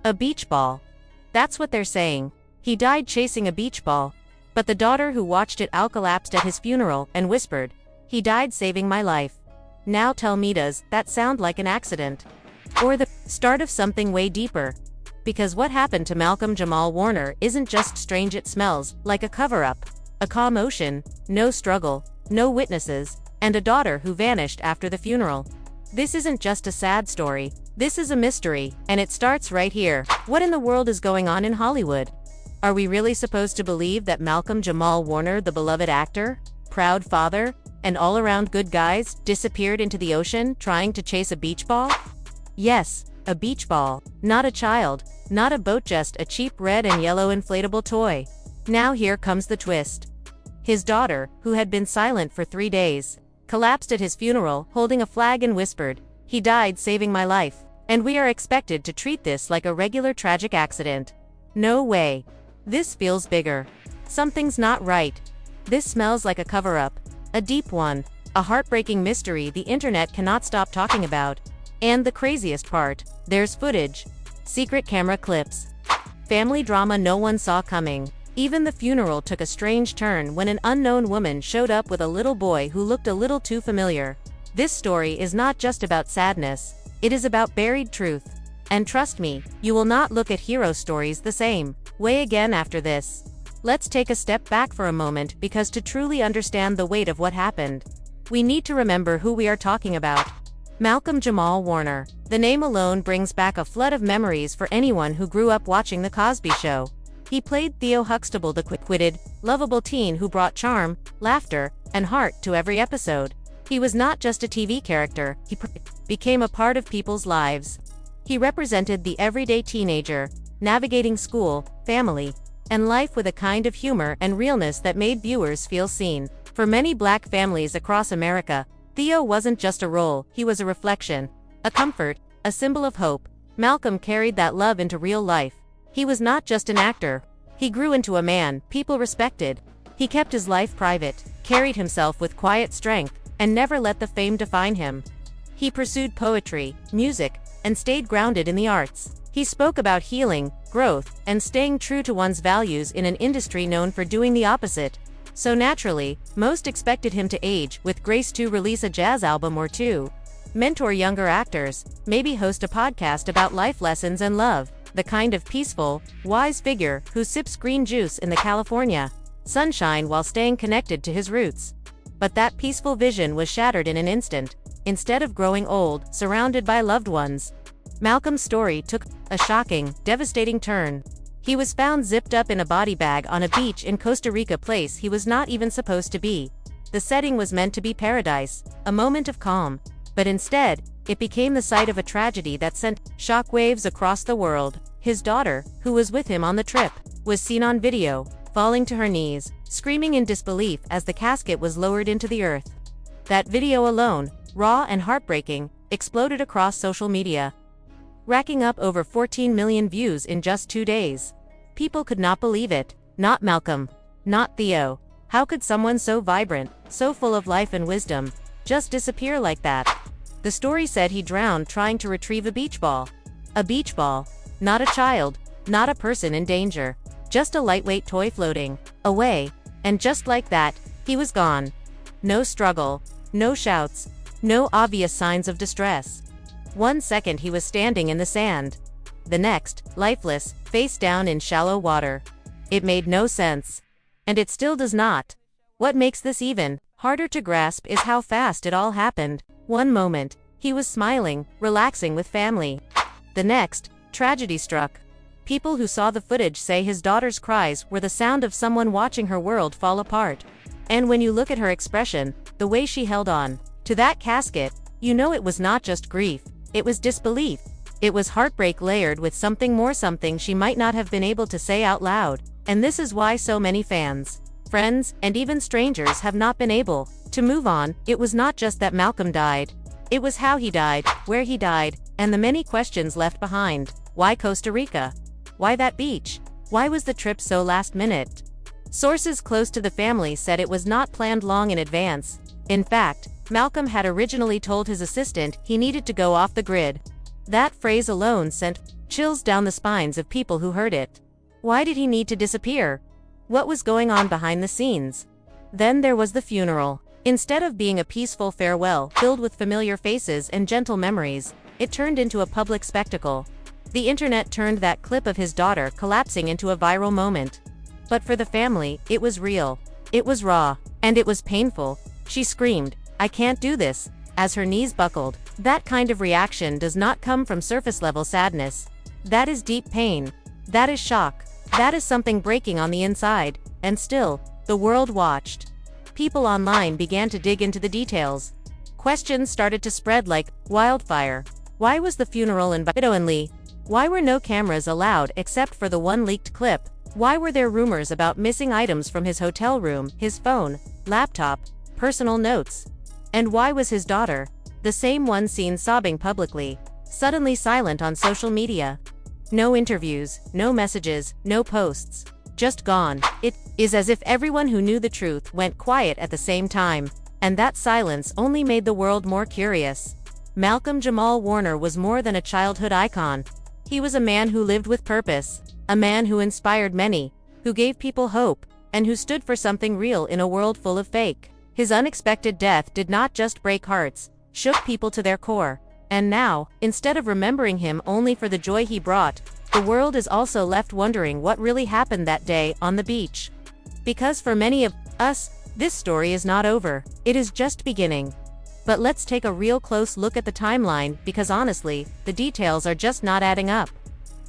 A beach ball. That's what they're saying. He died chasing a beach ball. But the daughter who watched it all collapsed at his funeral and whispered, "He died saving my life." Now tell me, does that sound like an accident? Or the start of something way deeper? Because what happened to Malcolm-Jamal Warner isn't just strange, it smells like a cover-up. A calm ocean, no struggle, no witnesses, and a daughter who vanished after the funeral. This isn't just a sad story, this is a mystery, and it starts right here. What in the world is going on in Hollywood? Are we really supposed to believe that Malcolm-Jamal Warner, the beloved actor, proud father, and all-around good guy, disappeared into the ocean trying to chase a beach ball? Yes, a beach ball, not a child, not a boat, just a cheap red and yellow inflatable toy. Now here comes the twist. His daughter, who had been silent for 3 days, collapsed at his funeral holding a flag and whispered, "He died saving my life." And we are expected to treat this like a regular tragic accident. No way. This feels bigger. Something's not right. This smells like a cover-up. A deep one. A heartbreaking mystery the internet cannot stop talking about. And the craziest part, there's footage. Secret camera clips. Family drama no one saw coming. Even the funeral took a strange turn when an unknown woman showed up with a little boy who looked a little too familiar. This story is not just about sadness, it is about buried truth. And trust me, you will not look at hero stories the same way again after this. Let's take a step back for a moment, because to truly understand the weight of what happened, we need to remember who we are talking about. Malcolm-Jamal Warner. The name alone brings back a flood of memories for anyone who grew up watching The Cosby Show. He played Theo Huxtable, the quick-witted, lovable teen who brought charm, laughter, and heart to every episode. He was not just a TV character, he became a part of people's lives. He represented the everyday teenager, navigating school, family, and life with a kind of humor and realness that made viewers feel seen. For many Black families across America, Theo wasn't just a role, he was a reflection, a comfort, a symbol of hope. Malcolm carried that love into real life. He was not just an actor. He grew into a man people respected. He kept his life private, carried himself with quiet strength, and never let the fame define him. He pursued poetry, music, and stayed grounded in the arts. He spoke about healing, growth, and staying true to one's values in an industry known for doing the opposite. So naturally, most expected him to age with grace, to release a jazz album or two, mentor younger actors, maybe host a podcast about life lessons and love. The kind of peaceful, wise figure who sips green juice in the California sunshine while staying connected to his roots. But that peaceful vision was shattered in an instant. Instead of growing old, surrounded by loved ones, Malcolm's story took a shocking, devastating turn. He was found zipped up in a body bag on a beach in Costa Rica, a place he was not even supposed to be. The setting was meant to be paradise, a moment of calm. But instead, it became the site of a tragedy that sent shockwaves across the world. His daughter, who was with him on the trip, was seen on video, falling to her knees, screaming in disbelief as the casket was lowered into the earth. That video alone, raw and heartbreaking, exploded across social media, racking up over 14 million views in just 2 days. People could not believe it. Not Malcolm. Not Theo. How could someone so vibrant, so full of life and wisdom, just disappear like that? The story said he drowned trying to retrieve a beach ball. A beach ball. Not a child. Not a person in danger. Just a lightweight toy floating away. And just like that, he was gone. No struggle. No shouts. No obvious signs of distress. 1 second he was standing in the sand. The next, lifeless, face down in shallow water. It made no sense. And it still does not. What makes this even harder to grasp is how fast it all happened. One moment, he was smiling, relaxing with family. The next, tragedy struck. People who saw the footage say his daughter's cries were the sound of someone watching her world fall apart. And when you look at her expression, the way she held on to that casket, you know it was not just grief, it was disbelief. It was heartbreak layered with something more, something she might not have been able to say out loud. And this is why so many fans, friends, and even strangers have not been able to move on. It was not just that Malcolm died. It was how he died, where he died, and the many questions left behind. Why Costa Rica? Why that beach? Why was the trip so last minute? Sources close to the family said it was not planned long in advance. In fact, Malcolm had originally told his assistant he needed to go off the grid. That phrase alone sent chills down the spines of people who heard it. Why did he need to disappear? What was going on behind the scenes? Then there was the funeral. Instead of being a peaceful farewell filled with familiar faces and gentle memories, it turned into a public spectacle. The internet turned that clip of his daughter collapsing into a viral moment. But for the family, it was real. It was raw. And it was painful. She screamed, "I can't do this," as her knees buckled. That kind of reaction does not come from surface-level sadness. That is deep pain. That is shock. That is something breaking on the inside. And still, the world watched. People online began to dig into the details. Questions started to spread like wildfire. Why was the funeral invited? Why were no cameras allowed except for the one leaked clip? Why were there rumors about missing items from his hotel room, his phone, laptop, personal notes? And why was his daughter, the same one seen sobbing publicly, suddenly silent on social media? No interviews, no messages, no posts. Just gone. It is as if everyone who knew the truth went quiet at the same time. And that silence only made the world more curious. Malcolm-Jamal Warner was more than a childhood icon. He was a man who lived with purpose, a man who inspired many, who gave people hope, and who stood for something real in a world full of fake. His unexpected death did not just break hearts, shook people to their core. And now, instead of remembering him only for the joy he brought, the world is also left wondering what really happened that day on the beach. Because for many of us, this story is not over. It is just beginning. But let's take a real close look at the timeline, because honestly, the details are just not adding up.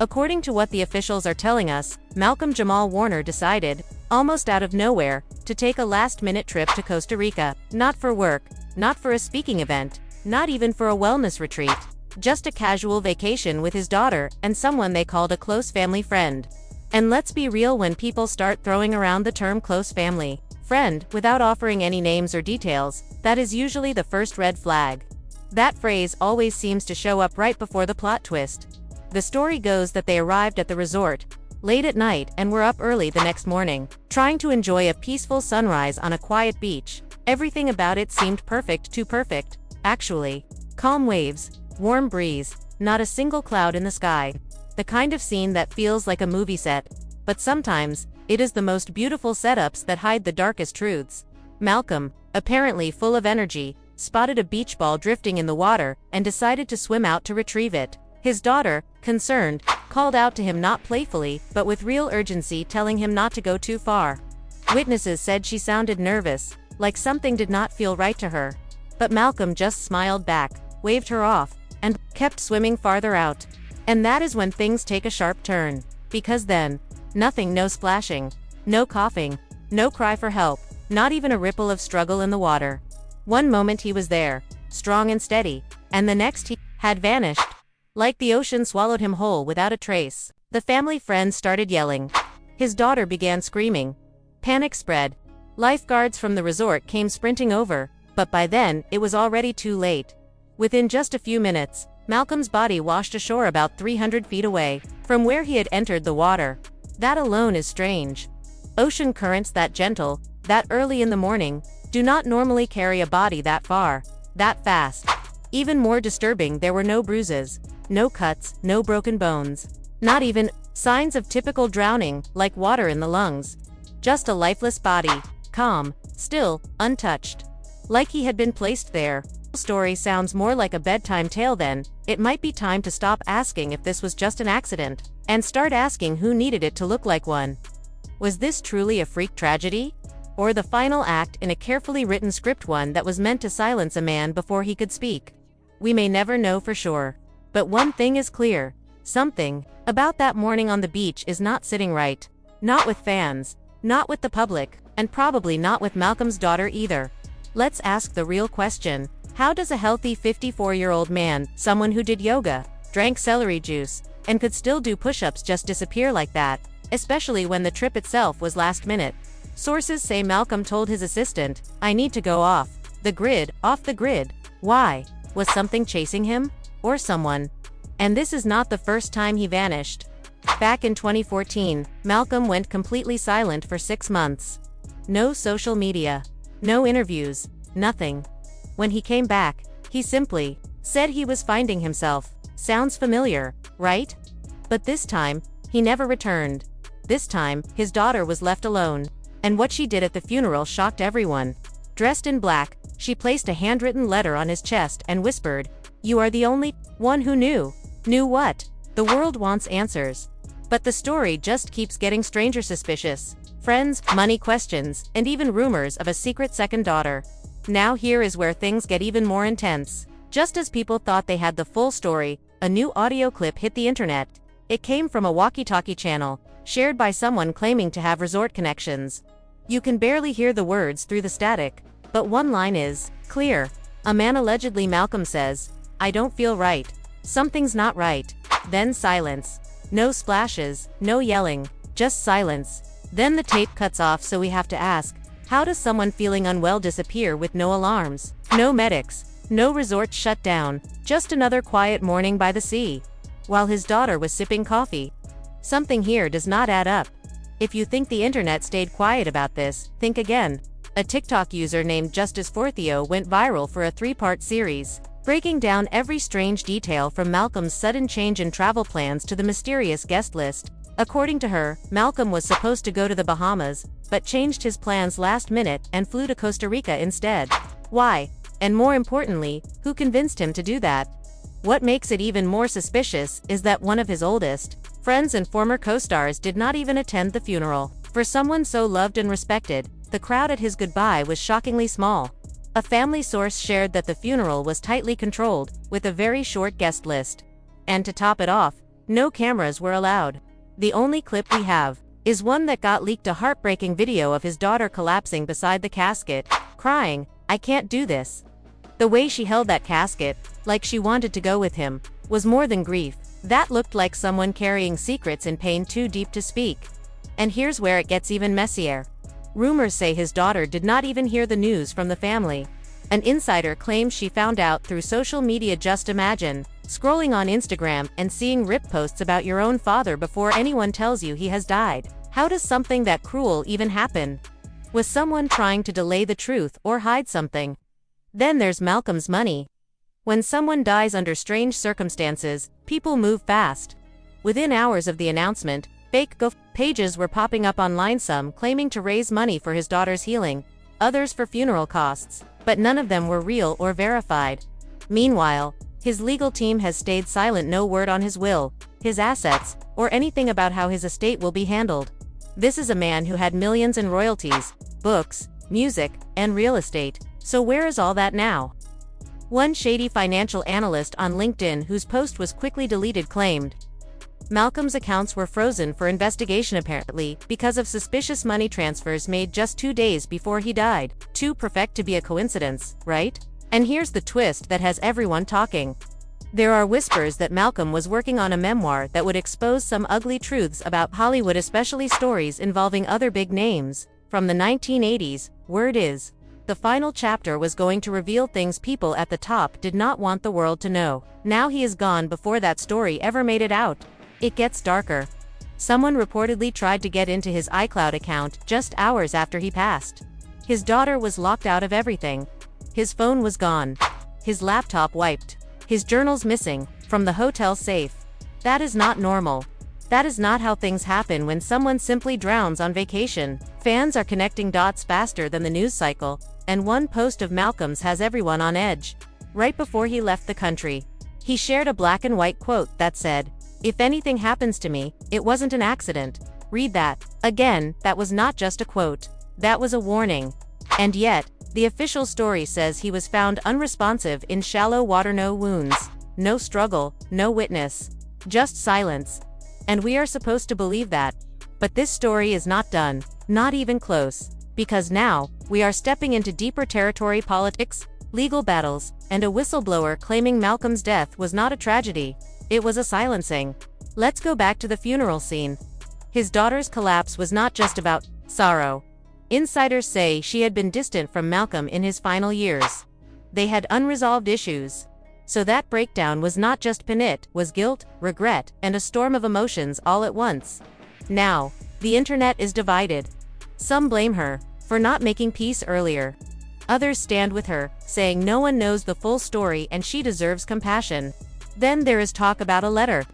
According to what the officials are telling us, Malcolm-Jamal Warner decided, almost out of nowhere, to take a last-minute trip to Costa Rica. Not for work, not for a speaking event, not even for a wellness retreat. Just a casual vacation with his daughter and someone they called a close family friend. And let's be real, when people start throwing around the term close family friend without offering any names or details, that is usually the first red flag. That phrase always seems to show up right before the plot twist. The story goes that they arrived at the resort late at night and were up early the next morning, trying to enjoy a peaceful sunrise on a quiet beach. Everything about it seemed perfect, too perfect, actually. Calm waves, warm breeze, not a single cloud in the sky. The kind of scene that feels like a movie set, but sometimes, it is the most beautiful setups that hide the darkest truths. Malcolm, apparently full of energy, spotted a beach ball drifting in the water and decided to swim out to retrieve it. His daughter, concerned, called out to him, not playfully, but with real urgency, telling him not to go too far. Witnesses said she sounded nervous, like something did not feel right to her. But Malcolm just smiled back, waved her off, and kept swimming farther out. And that is when things take a sharp turn. Because then, nothing, no splashing, no coughing, no cry for help, not even a ripple of struggle in the water. One moment he was there, strong and steady, and the next he had vanished. Like the ocean swallowed him whole without a trace. The family friend started yelling. His daughter began screaming. Panic spread. Lifeguards from the resort came sprinting over, but by then, it was already too late. Within just a few minutes, Malcolm's body washed ashore about 300 feet away from where he had entered the water. That alone is strange. Ocean currents that gentle, that early in the morning, do not normally carry a body that far, that fast. Even more disturbing, there were no bruises, no cuts, no broken bones. Not even signs of typical drowning, like water in the lungs. Just a lifeless body, calm, still, untouched. Like he had been placed there. The story sounds more like a bedtime tale then. It might be time to stop asking if this was just an accident, and start asking who needed it to look like one. Was this truly a freak tragedy? Or the final act in a carefully written script, one that was meant to silence a man before he could speak? We may never know for sure. But one thing is clear. Something about that morning on the beach is not sitting right. Not with fans, not with the public, and probably not with Malcolm's daughter either. Let's ask the real question. How does a healthy 54-year-old man, someone who did yoga, drank celery juice, and could still do push-ups, just disappear like that, especially when the trip itself was last minute? Sources say Malcolm told his assistant, "I need to go off the grid, off the grid." Why? Was something chasing him? Or someone? And this is not the first time he vanished. Back in 2014, Malcolm went completely silent for 6 months. No social media. No interviews. Nothing. When he came back, he simply said he was finding himself. Sounds familiar, right? But this time, he never returned. This time, his daughter was left alone. And what she did at the funeral shocked everyone. Dressed in black, she placed a handwritten letter on his chest and whispered, "You are the only one who knew." Knew what? The world wants answers. But the story just keeps getting stranger. Suspicious friends, money questions, and even rumors of a secret second daughter. Now here is where things get even more intense. Just as people thought they had the full story, a new audio clip hit the internet. It came from a walkie-talkie channel, shared by someone claiming to have resort connections. You can barely hear the words through the static, but one line is clear. A man, allegedly Malcolm, says, "I don't feel right. Something's not right." Then silence. No splashes, no yelling, just silence. Then the tape cuts off, so we have to ask, how does someone feeling unwell disappear with no alarms, no medics, no resort shut down, just another quiet morning by the sea, while his daughter was sipping coffee? Something here does not add up. If you think the internet stayed quiet about this, think again. A TikTok user named Justice Forthio went viral for a 3-part series, breaking down every strange detail from Malcolm's sudden change in travel plans to the mysterious guest list. According to her, Malcolm was supposed to go to the Bahamas, but changed his plans last minute and flew to Costa Rica instead. Why? And more importantly, who convinced him to do that? What makes it even more suspicious is that one of his oldest friends and former co-stars did not even attend the funeral. For someone so loved and respected, the crowd at his goodbye was shockingly small. A family source shared that the funeral was tightly controlled, with a very short guest list. And to top it off, no cameras were allowed. The only clip we have is one that got leaked, a heartbreaking video of his daughter collapsing beside the casket, crying, "I can't do this." The way she held that casket, like she wanted to go with him, was more than grief. That looked like someone carrying secrets in pain too deep to speak. And here's where it gets even messier. Rumors say his daughter did not even hear the news from the family. An insider claims she found out through social media. Just imagine scrolling on Instagram and seeing rip posts about your own father before anyone tells you he has died. How does something that cruel even happen? Was someone trying to delay the truth or hide something? Then there's Malcolm's money. When someone dies under strange circumstances, people move fast. Within hours of the announcement, fake GoFundMe pages were popping up online, some claiming to raise money for his daughter's healing, others for funeral costs, but none of them were real or verified. Meanwhile, his legal team has stayed silent. No word on his will, his assets, or anything about how his estate will be handled. This is a man who had millions in royalties, books, music, and real estate. So where is all that now? One shady financial analyst on LinkedIn, whose post was quickly deleted, claimed Malcolm's accounts were frozen for investigation, apparently because of suspicious money transfers made just 2 days before he died. Too perfect to be a coincidence, right? And here's the twist that has everyone talking. There are whispers that Malcolm was working on a memoir that would expose some ugly truths about Hollywood, especially stories involving other big names from the 1980s. Word is, the final chapter was going to reveal things people at the top did not want the world to know. Now he is gone before that story ever made it out. It gets darker. Someone reportedly tried to get into his iCloud account just hours after he passed. His daughter was locked out of everything. His phone was gone. His laptop wiped. His journals missing from the hotel safe. That is not normal. That is not how things happen when someone simply drowns on vacation. Fans are connecting dots faster than the news cycle, and one post of Malcolm's has everyone on edge. Right before he left the country, he shared a black and white quote that said, "If anything happens to me, it wasn't an accident." Read that. Again, that was not just a quote. That was a warning. And yet, the official story says he was found unresponsive in shallow water. No wounds, no struggle, no witness, just silence. And we are supposed to believe that. But this story is not done, not even close. Because now, we are stepping into deeper territory: politics, legal battles, and a whistleblower claiming Malcolm's death was not a tragedy. It was a silencing. Let's go back to the funeral scene. His daughter's collapse was not just about sorrow. Insiders say she had been distant from Malcolm in his final years. They had unresolved issues. So that breakdown was not just pain, it was guilt, regret, and a storm of emotions all at once. Now, the internet is divided. Some blame her for not making peace earlier. Others stand with her, saying no one knows the full story and she deserves compassion. Then there is talk about a letter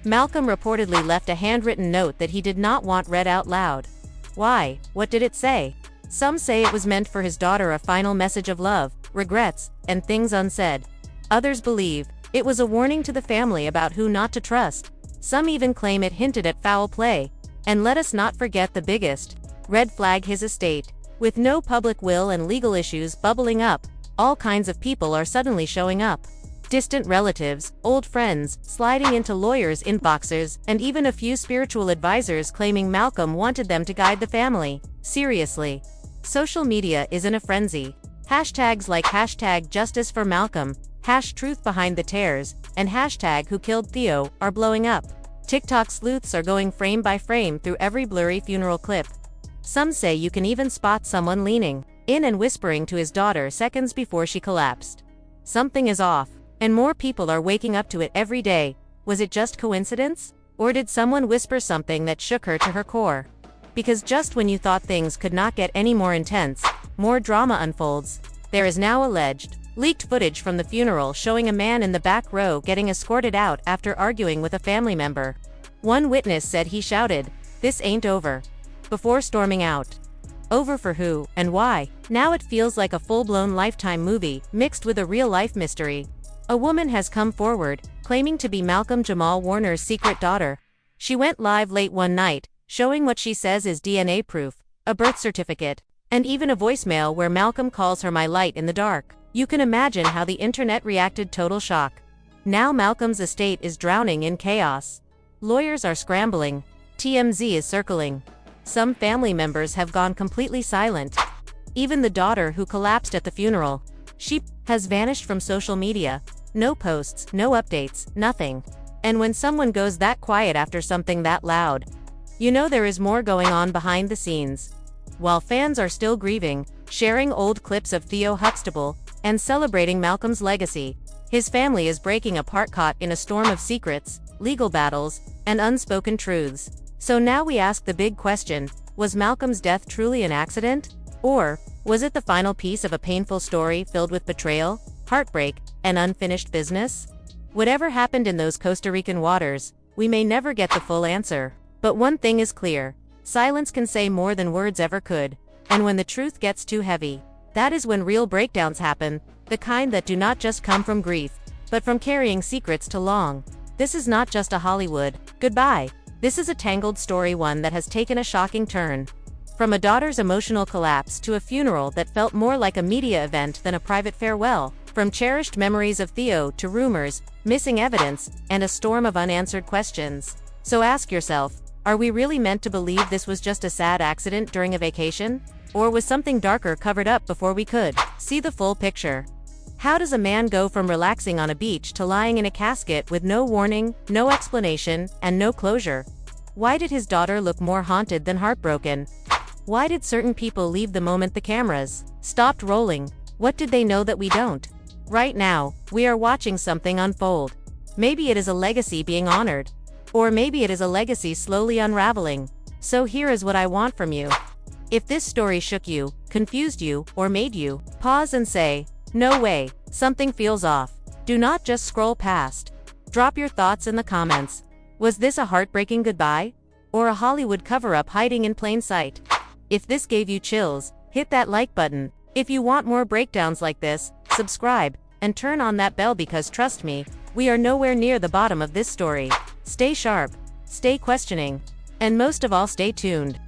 Malcolm reportedly left a handwritten note that he did not want read out loud. Why? What did it say? Some say it was meant for his daughter, a final message of love, regrets, and things unsaid. Others believe it was a warning to the family about who not to trust. Some even claim it hinted at foul play. And let us not forget the biggest red flag: his estate. With no public will and legal issues bubbling up, all kinds of people are suddenly showing up. Distant relatives, old friends, sliding into lawyers' inboxes, and even a few spiritual advisors claiming Malcolm wanted them to guide the family. Seriously. Social media is in a frenzy. Hashtags like #Justice for Malcolm, #Truth Behind the Tears, and #Who Killed Theo are blowing up. TikTok sleuths are going frame by frame through every blurry funeral clip. Some say you can even spot someone leaning in and whispering to his daughter seconds before she collapsed. Something is off, and more people are waking up to it every day. Was it just coincidence? Or did someone whisper something that shook her to her core? Because just when you thought things could not get any more intense, more drama unfolds. There is now alleged leaked footage from the funeral showing a man in the back row getting escorted out after arguing with a family member. One witness said he shouted, "This ain't over," before storming out. Over for who, and why? Now it feels like a full-blown Lifetime movie, mixed with a real-life mystery. A woman has come forward, claiming to be Malcolm-Jamal Warner's secret daughter. She went live late one night, showing what she says is DNA proof, a birth certificate, and even a voicemail where Malcolm calls her "my light in the dark." You can imagine how the internet reacted: total shock. Now Malcolm's estate is drowning in chaos. Lawyers are scrambling. TMZ is circling. Some family members have gone completely silent. Even the daughter who collapsed at the funeral, she has vanished from social media. No posts, no updates, nothing. And when someone goes that quiet after something that loud, you know there is more going on behind the scenes. While fans are still grieving, sharing old clips of Theo Huxtable, and celebrating Malcolm's legacy, his family is breaking apart, caught in a storm of secrets, legal battles, and unspoken truths. So now we ask the big question: was Malcolm's death truly an accident? Or was it the final piece of a painful story filled with betrayal, heartbreak, and unfinished business? Whatever happened in those Costa Rican waters, we may never get the full answer. But one thing is clear: silence can say more than words ever could. And when the truth gets too heavy, that is when real breakdowns happen, the kind that do not just come from grief, but from carrying secrets too long. This is not just a Hollywood goodbye. This is a tangled story, one that has taken a shocking turn. From a daughter's emotional collapse to a funeral that felt more like a media event than a private farewell. From cherished memories of Theo to rumors, missing evidence, and a storm of unanswered questions. So ask yourself, are we really meant to believe this was just a sad accident during a vacation? Or was something darker covered up before we could see the full picture? How does a man go from relaxing on a beach to lying in a casket with no warning, no explanation, and no closure? Why did his daughter look more haunted than heartbroken? Why did certain people leave the moment the cameras stopped rolling? What did they know that we don't? Right now, we are watching something unfold. Maybe it is a legacy being honored. Or maybe it is a legacy slowly unraveling. So here is what I want from you. If this story shook you, confused you, or made you pause and say, "No way, something feels off," do not just scroll past. Drop your thoughts in the comments. Was this a heartbreaking goodbye? Or a Hollywood cover-up hiding in plain sight? If this gave you chills, hit that like button. If you want more breakdowns like this, subscribe, and turn on that bell, because trust me, we are nowhere near the bottom of this story. Stay sharp, stay questioning, and most of all, stay tuned.